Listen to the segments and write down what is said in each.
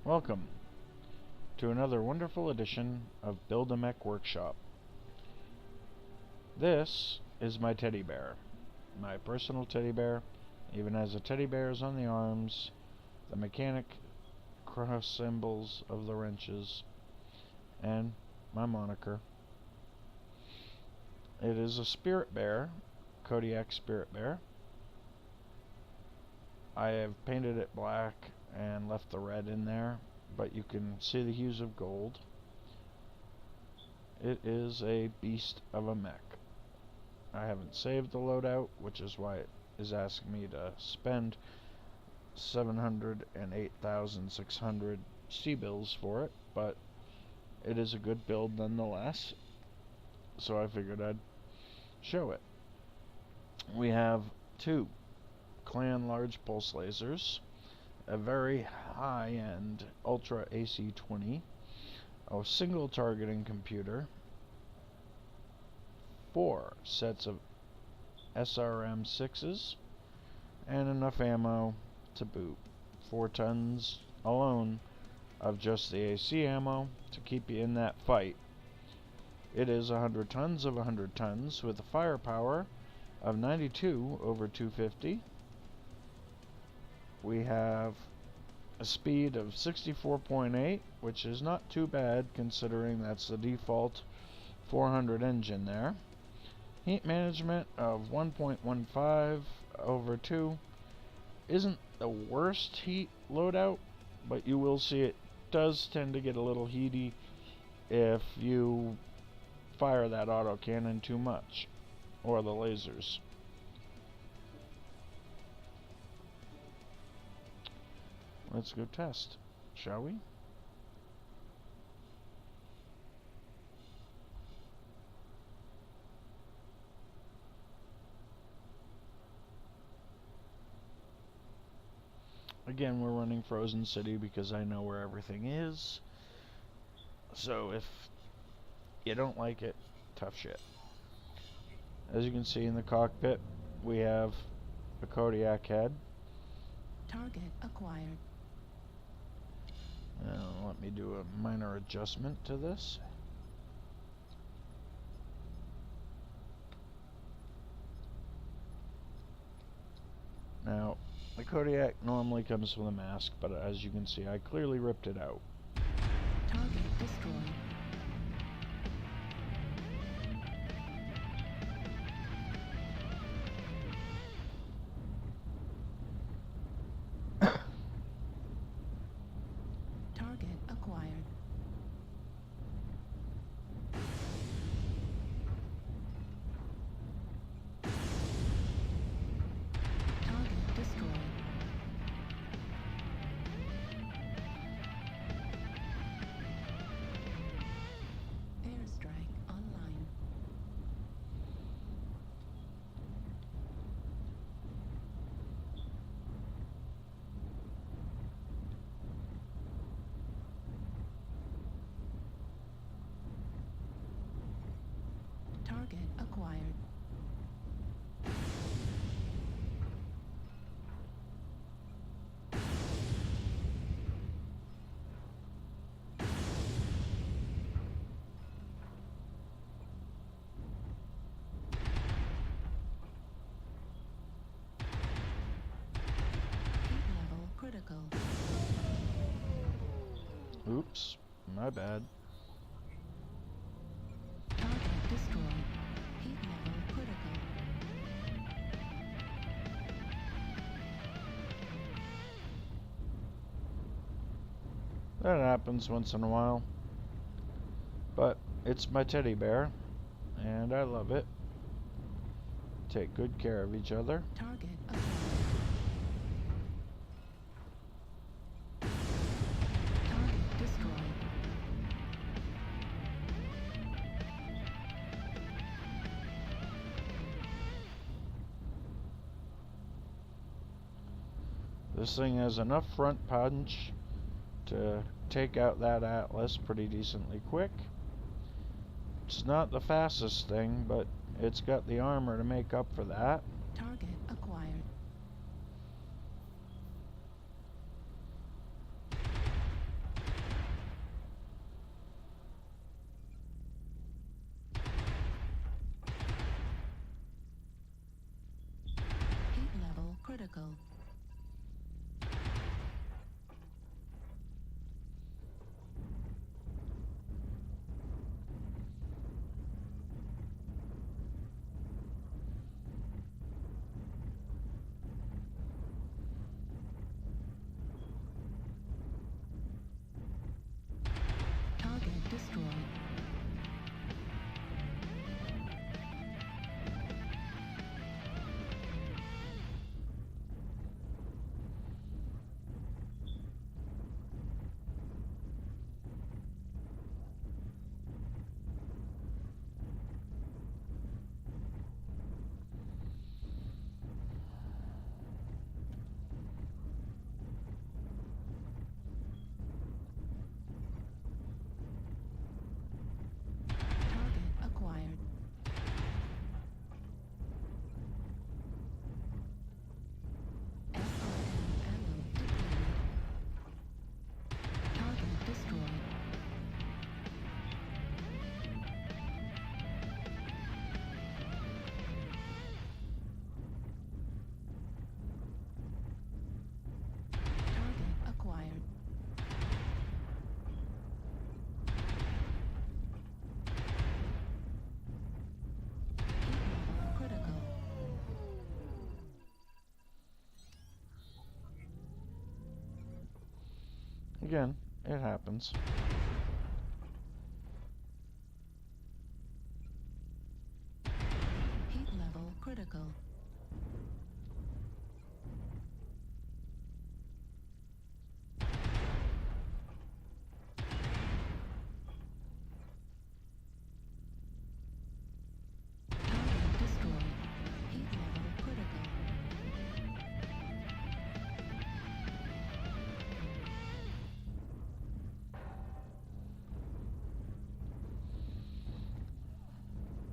Welcome to another wonderful edition of Build-A-Mech Workshop. This is my teddy bear, my personal teddy bear. Even has the teddy bears on the arms, the mechanic cross symbols of the wrenches, and my moniker. It is a spirit bear, Kodiak spirit bear. I have painted it black and left the red in there, but you can see the hues of gold. It is a beast of a mech. I haven't saved the loadout, which is why it is asking me to spend 708,600 C-bills for it, but it is a good build nonetheless, so I figured I'd show it. We have two Clan large pulse lasers, a very high-end Ultra AC-20, a single targeting computer, 4 sets of SRM 6s, and enough ammo to boot. 4 tons alone of just the AC ammo to keep you in that fight. It is 100 tons of 100 tons with a firepower of 92 over 250. We have a speed of 64.8, which is not too bad considering that's the default 400 engine there. Heat management of 1.15 over 2 isn't the worst heat loadout, but you will see it does tend to get a little heaty if you fire that autocannon too much, or the lasers. Let's go test, shall we? Again, we're running Frozen City because I know where everything is. So if you don't like it, tough shit. As you can see in the cockpit, we have a Kodiak head. Target acquired. Now, let me do a minor adjustment to this. Now, the Kodiak normally comes with a mask, but as you can see, I clearly ripped it out. Target destroyed. Target acquired. Target destroyed. Airstrike online. Target acquired. Heat level critical. Oops, my bad. Target destroyed. Heat level critical. That happens once in a while. But it's my teddy bear, and I love it. Take good care of each other. Target acquired. Target destroyed. This thing has enough front punch to take out that Atlas pretty decently quick. It's not the fastest thing, but it's got the armor to make up for that. Target acquired. critical. Target destroyed. Target acquired. SRM ammo deployed. Target destroyed. Target acquired. Heat level critical. Again, it happens. Heat level critical. Target destroyed. Heat level critical.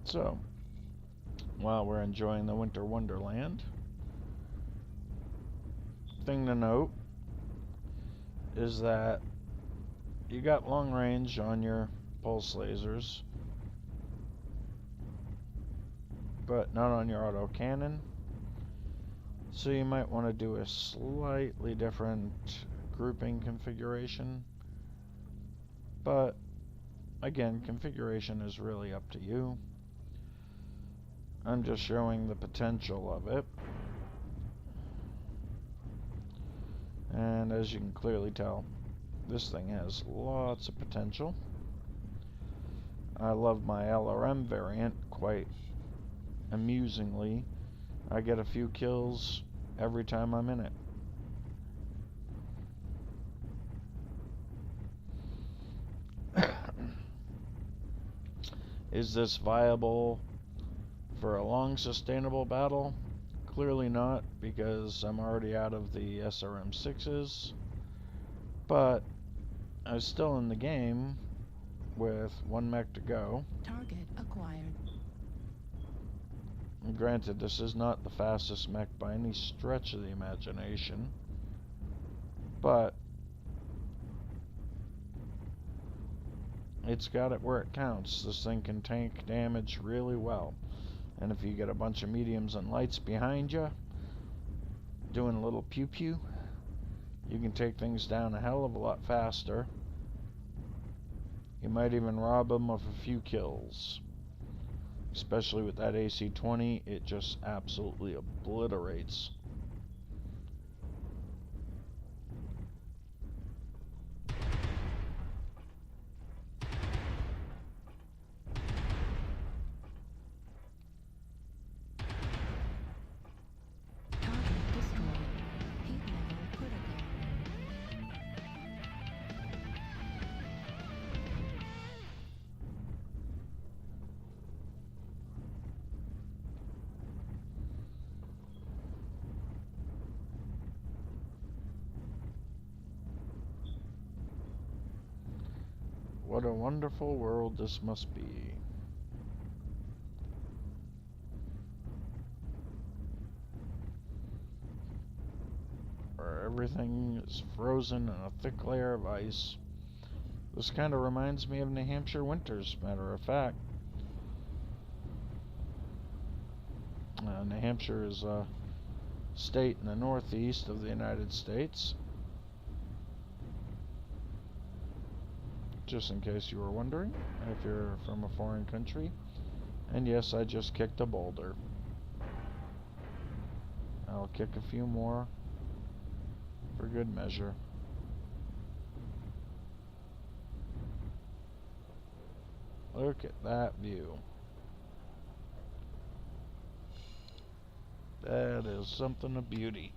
So, while we're enjoying the winter wonderland, thing to note is that you got long range on your pulse lasers, but not on your auto cannon. So you might want to do a slightly different grouping configuration. But again, configuration is really up to you. I'm just showing the potential of it. And as you can clearly tell, this thing has lots of potential. I love my LRM variant quite amusingly. I get a few kills every time I'm in it. Is this viable for a long sustainable battle? Clearly not, because I'm already out of the SRM 6s, but I'm still in the game with one mech to go. Target acquired. And granted, this is not the fastest mech by any stretch of the imagination, but it's got it where it counts. This thing can tank damage really well. And if you get a bunch of mediums and lights behind you doing a little pew pew, you can take things down a hell of a lot faster. You might even rob them of a few kills. Especially with that AC-20, it just absolutely obliterates. Target destroyed. Heat level critical. What a wonderful world this must be. Where everything is frozen in a thick layer of ice. This kind of reminds me of New Hampshire winters, matter of fact. New Hampshire is state in the northeast of the United States. Just in case you were wondering, if you're from a foreign country. And yes, I just kicked a boulder. I'll kick a few more for good measure. Look at that view. That is something of beauty.